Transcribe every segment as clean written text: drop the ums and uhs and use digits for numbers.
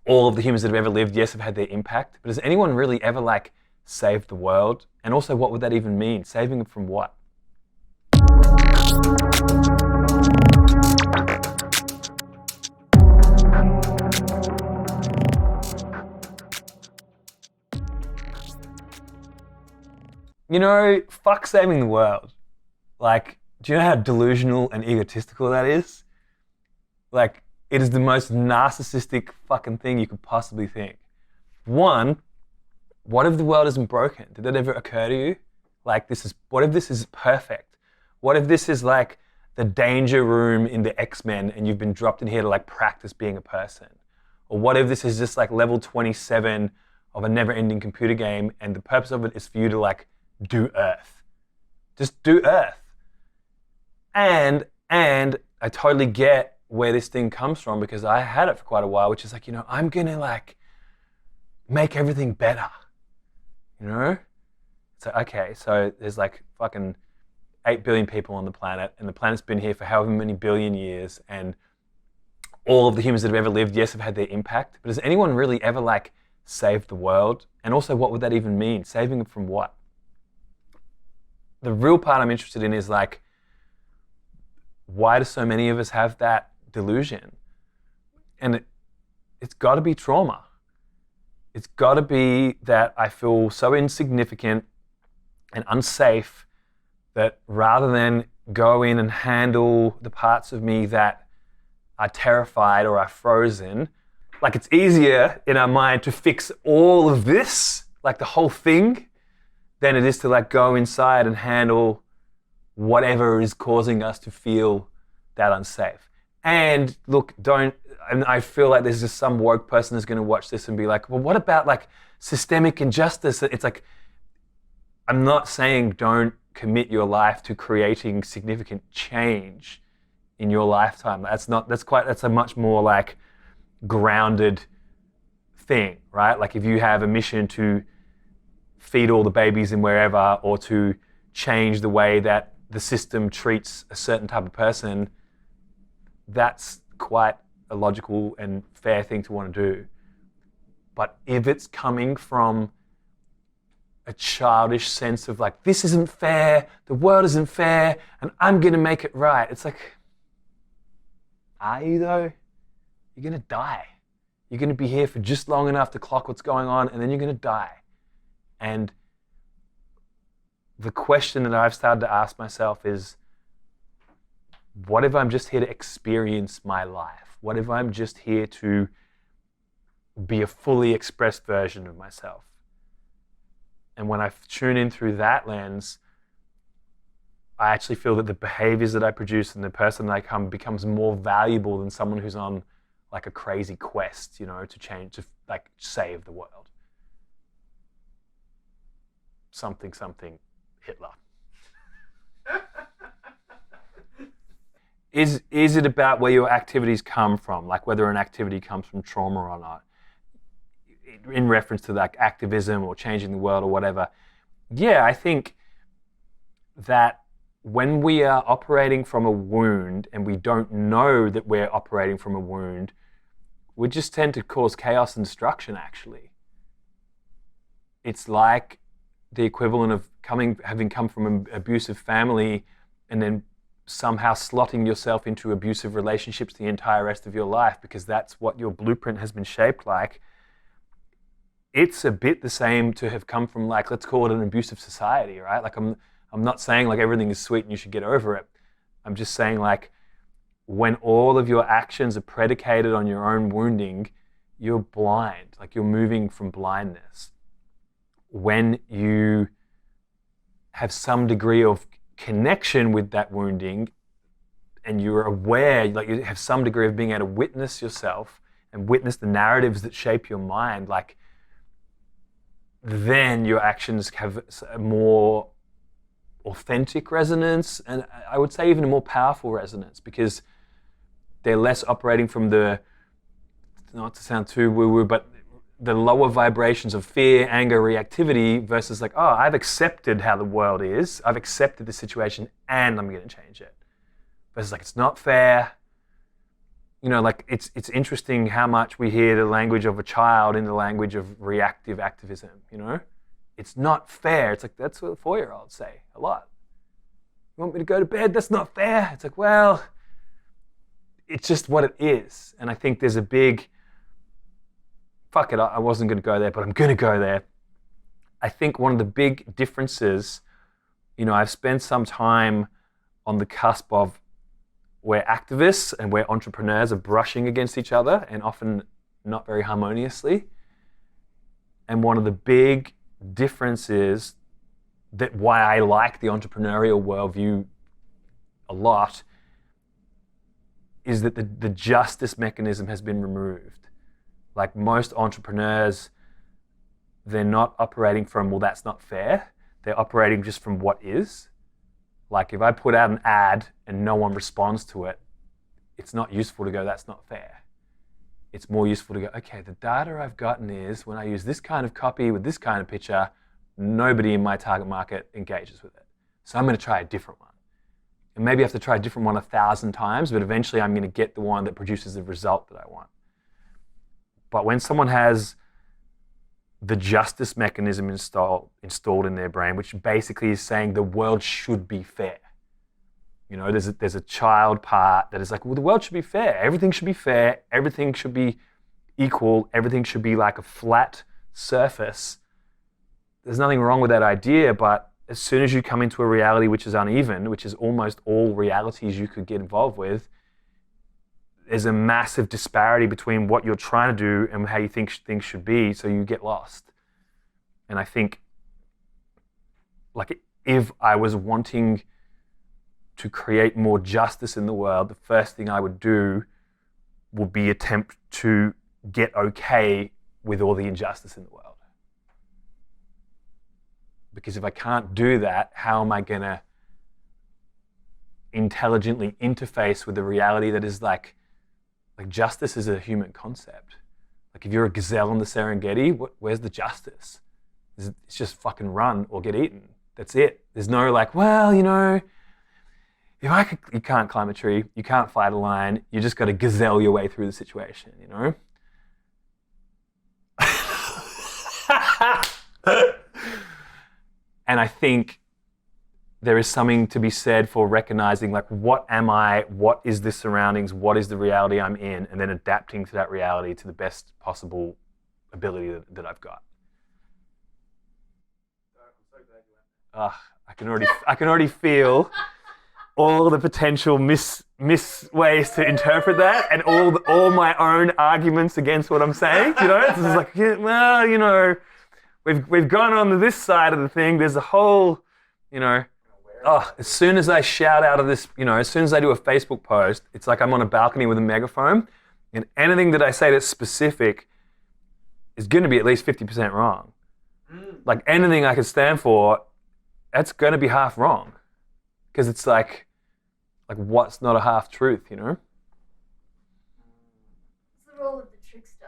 all of the humans that have ever lived, yes, have had their impact, but has anyone really ever like saved the world? And also, what would that even mean? Saving it from what? You know, fuck saving the world. Like, do you know how delusional and egotistical that is? Like, it is the most narcissistic fucking thing you could possibly think. One, what if the world isn't broken? Did that ever occur to you? Like, what if this is perfect? What if this is like the danger room in the X-Men and you've been dropped in here to like practice being a person? Or what if this is just like level 27 of a never-ending computer game and the purpose of it is for you to like do Earth? Just do Earth. And I totally get where this thing comes from because I had it for quite a while, which is like, I'm gonna like make everything better. So okay, so there's like fucking 8 billion people on the planet, and the planet's been here for however many billion years, and all of the humans that have ever lived, yes, have had their impact, but has anyone really ever like saved the world? And also, what would that even mean? Saving it from what? The real part I'm interested in is like, why do so many of us have that delusion? And it's got to be trauma. It's got to be that I feel so insignificant and unsafe that rather than go in and handle the parts of me that are terrified or are frozen, like it's easier in our mind to fix all of this, like the whole thing, than it is to like go inside and handle whatever is causing us to feel that unsafe. And look, I feel like there's just some woke person who's going to watch this and be like, well, what about like systemic injustice? It's like, I'm not saying don't commit your life to creating significant change in your lifetime. That's a much more like grounded thing, right? Like if you have a mission to feed all the babies in wherever, or to change the way that the system treats a certain type of person, that's quite a logical and fair thing to want to do. But if it's coming from a childish sense of like, this isn't fair, the world isn't fair, and I'm going to make it right, it's like, are you though? You're going to die. You're going to be here for just long enough to clock what's going on, and then you're going to die. And the question that I've started to ask myself is, what if I'm just here to experience my life? What if I'm just here to be a fully expressed version of myself? And when I tune in through that lens, I actually feel that the behaviors that I produce and the person that I become becomes more valuable than someone who's on like a crazy quest, to change, to like save the world. Something, Hitler. Is it about where your activities come from, like whether an activity comes from trauma or not, in reference to like activism or changing the world or whatever? Yeah, I think that when we are operating from a wound and we don't know that we're operating from a wound, we just tend to cause chaos and destruction, actually. It's like the equivalent of having come from an abusive family and then somehow slotting yourself into abusive relationships the entire rest of your life because that's what your blueprint has been shaped like. It's a bit the same to have come from like, let's call it an abusive society, right? Like I'm not saying like everything is sweet and you should get over it. I'm just saying like when all of your actions are predicated on your own wounding, you're blind, like you're moving from blindness. When you have some degree of connection with that wounding and you're aware, like you have some degree of being able to witness yourself and witness the narratives that shape your mind, like then your actions have a more authentic resonance, and I would say even a more powerful resonance because they're less operating from the, not to sound too woo-woo, but the lower vibrations of fear, anger, reactivity versus like, oh, I've accepted how the world is, I've accepted the situation and I'm going to change it. Versus like, it's not fair, like it's interesting how much we hear the language of a child in the language of reactive activism, It's not fair. It's like, that's what the 4-year-olds say a lot. You want me to go to bed? That's not fair. It's like, well, it's just what it is. And I think there's a big, fuck it, I wasn't going to go there, but I'm going to go there. I think one of the big differences, I've spent some time on the cusp of where activists and where entrepreneurs are brushing against each other and often not very harmoniously. And one of the big differences that why I like the entrepreneurial worldview a lot is that the justice mechanism has been removed. Like most entrepreneurs, they're not operating from, well, that's not fair. They're operating just from what is. Like if I put out an ad and no one responds to it, it's not useful to go, that's not fair. It's more useful to go, okay, the data I've gotten is when I use this kind of copy with this kind of picture, nobody in my target market engages with it. So I'm going to try a different one. And maybe I have to try a different one 1,000 times, but eventually I'm going to get the one that produces the result that I want. But when someone has the justice mechanism installed in their brain, which basically is saying the world should be fair. There's a child part that is like, well, the world should be fair. Everything should be fair. Everything should be equal. Everything should be like a flat surface. There's nothing wrong with that idea, but as soon as you come into a reality which is uneven, which is almost all realities you could get involved with, there's a massive disparity between what you're trying to do and how you think things should be, so you get lost. And I think, like, if I was wanting to create more justice in the world, the first thing I would do would be attempt to get okay with all the injustice in the world. Because if I can't do that, how am I going to intelligently interface with a reality that is like justice is a human concept. Like if you're a gazelle in the Serengeti, where's the justice? It's just fucking run or get eaten. That's it. There's no like, well, you can't climb a tree, you can't fight a lion, you just got to gazelle your way through the situation, And I think there is something to be said for recognizing, like, what am I? What is the surroundings? What is the reality I'm in? And then adapting to that reality to the best possible ability that I've got. I'm so glad you went. I can already feel all the potential miss ways to interpret that, and all my own arguments against what I'm saying. It's just like, well, we've gone on to this side of the thing. There's a whole, as soon as I shout out of this, as soon as I do a Facebook post, it's like I'm on a balcony with a megaphone, and anything that I say that's specific is going to be at least 50% wrong. Like anything I could stand for, that's going to be half wrong, because it's like what's not a half truth, It's the role of the trickster.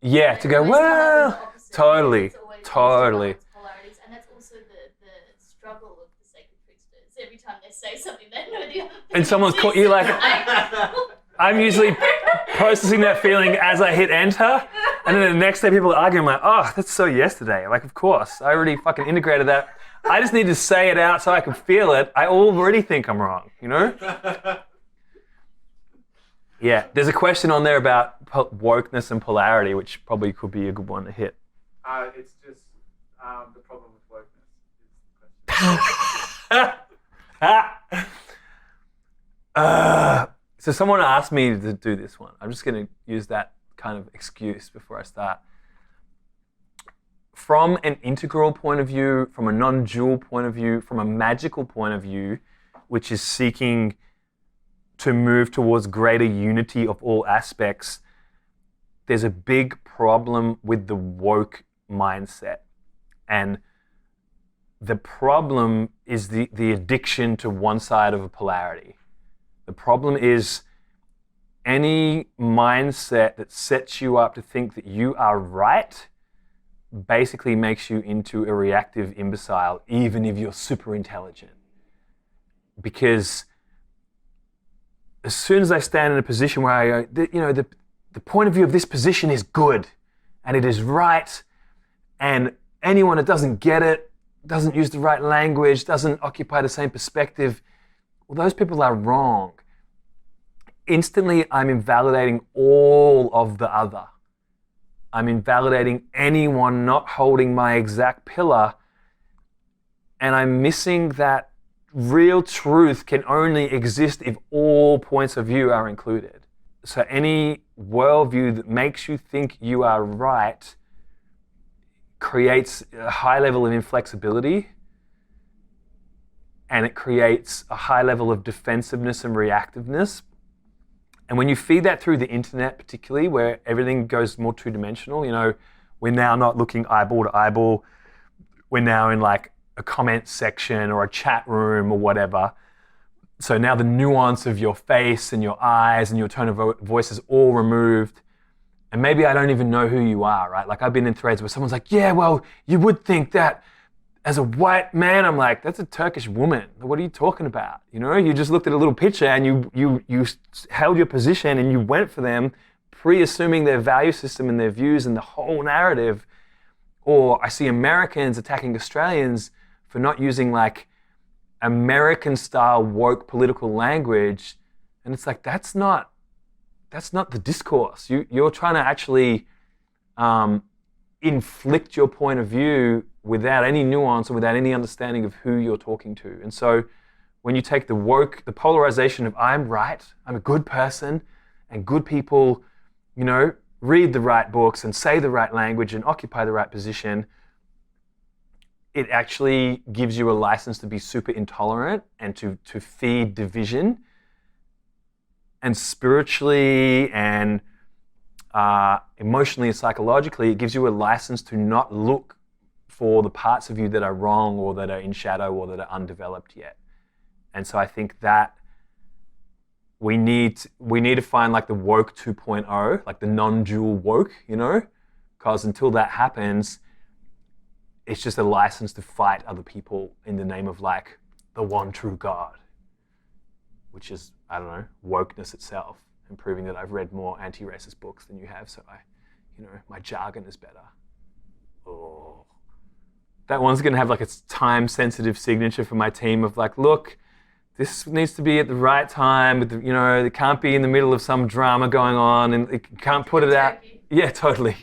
Yeah, to go, well, totally. Polarities, and that's also the struggle of the sacred tricksters. Every time they say something, they know the other thing. And someone's caught you like, I'm usually processing that feeling as I hit enter, and then the next day people are arguing, like, oh, that's so yesterday. Like, of course, I already fucking integrated that. I just need to say it out so I can feel it. I already think I'm wrong, Yeah, there's a question on there about wokeness and polarity, which probably could be a good one to hit. It's just the problem with wokeness. So someone asked me to do this one. I'm just going to use that kind of excuse before I start. From an integral point of view, from a non-dual point of view, from a magical point of view, which is seeking to move towards greater unity of all aspects, there's a big problem with the woke mindset. And the problem is the addiction to one side of a polarity. The problem is any mindset that sets you up to think that you are right basically makes you into a reactive imbecile, even if you're super intelligent. Because as soon as I stand in a position where I go, the point of view of this position is good and it is right, and anyone that doesn't get it, doesn't use the right language, doesn't occupy the same perspective, well, those people are wrong. Instantly, I'm invalidating all of the other. I'm invalidating anyone not holding my exact pillar, and I'm missing that real truth can only exist if all points of view are included. So any worldview that makes you think you are right creates a high level of inflexibility, and it creates a high level of defensiveness and reactiveness. And when you feed that through the internet, particularly where everything goes more two-dimensional, we're now not looking eyeball to eyeball. We're now in like a comment section or a chat room or whatever. So now the nuance of your face and your eyes and your tone of voice is all removed. And maybe I don't even know who you are, right? Like I've been in threads where someone's like, yeah, well, you would think that as a white man. I'm like, that's a Turkish woman. What are you talking about? You just looked at a little picture and you held your position and you went for them, pre-assuming their value system and their views and the whole narrative. Or I see Americans attacking Australians for not using like American-style woke political language, and it's like that's not the discourse. You're trying to actually inflict your point of view without any nuance or without any understanding of who you're talking to. And so when you take the polarization of I'm right, I'm a good person, and good people, read the right books and say the right language and occupy the right position, it actually gives you a license to be super intolerant and to feed division. And spiritually and emotionally and psychologically, it gives you a license to not look for the parts of you that are wrong or that are in shadow or that are undeveloped yet. And so I think that we need to find like the woke 2.0, like the non-dual woke, because until that happens, it's just a license to fight other people in the name of like the one true God, which is, I don't know, wokeness itself, and proving that I've read more anti-racist books than you have, so my jargon is better. Oh. That one's gonna have like a time-sensitive signature for my team of like, look, this needs to be at the right time, with it can't be in the middle of some drama going on, and it can't put it out. Yeah, totally.